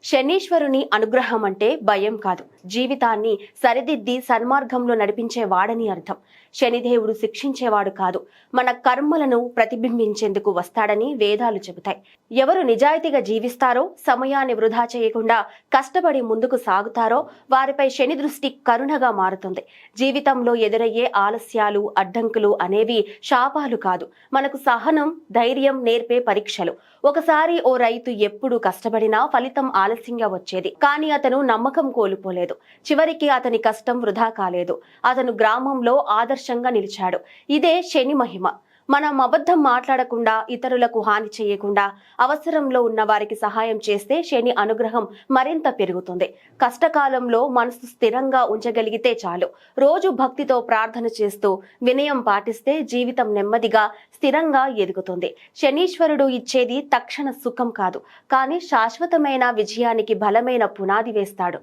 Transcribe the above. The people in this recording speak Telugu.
శనీశ్వరుని అనుగ్రహం అంటే భయం కాదు, జీవితాన్ని సరిదిద్ది సన్మార్గంలో నడిపించేవాడని అర్థం. శనిదేవుడు శిక్షించేవాడు కాదు, మన కర్మలను ప్రతిబింబించేందుకు వస్తాడని వేదాలు చెబుతాయి. ఎవరు నిజాయితీగా జీవిస్తారో, సమయాన్ని వృధా చేయకుండా కష్టపడి ముందుకు సాగుతారో వారిపై శని దృష్టి కరుణగా మారుతుంది. జీవితంలో ఎదురయ్యే ఆలస్యాలు, అడ్డంకులు అనేవి శాపాలు కాదు, మనకు సహనం, ధైర్యం నేర్పే పరీక్షలు. ఒకసారి ఓ రైతు ఎప్పుడు కష్టపడినా ఫలితం ఆలస్యంగా వచ్చేది, కానీ అతను నమ్మకం కోల్పోలేదు. చివరికి అతని కష్టం వృధా కాలేదు, అతను గ్రామంలో ఆదర్శంగా నిలిచాడు. ఇదే శని మహిమ. మనం అబద్ధం మాట్లాడకుండా, ఇతరులకు హాని చేయకుండా, అవసరంలో ఉన్న వారికి సహాయం చేస్తే శని అనుగ్రహం మరింత పెరుగుతుంది. కష్టకాలంలో మనసు స్థిరంగా ఉంచగలిగితే చాలు. రోజు భక్తితో ప్రార్థన చేస్తూ వినయం పాటిస్తే జీవితం నెమ్మదిగా, స్థిరంగా ఎదుగుతుంది. శనీశ్వరుడు ఇచ్చేది తక్షణ సుఖం కాదు, కానీ శాశ్వతమైన విజయానికి బలమైన పునాది వేస్తాడు.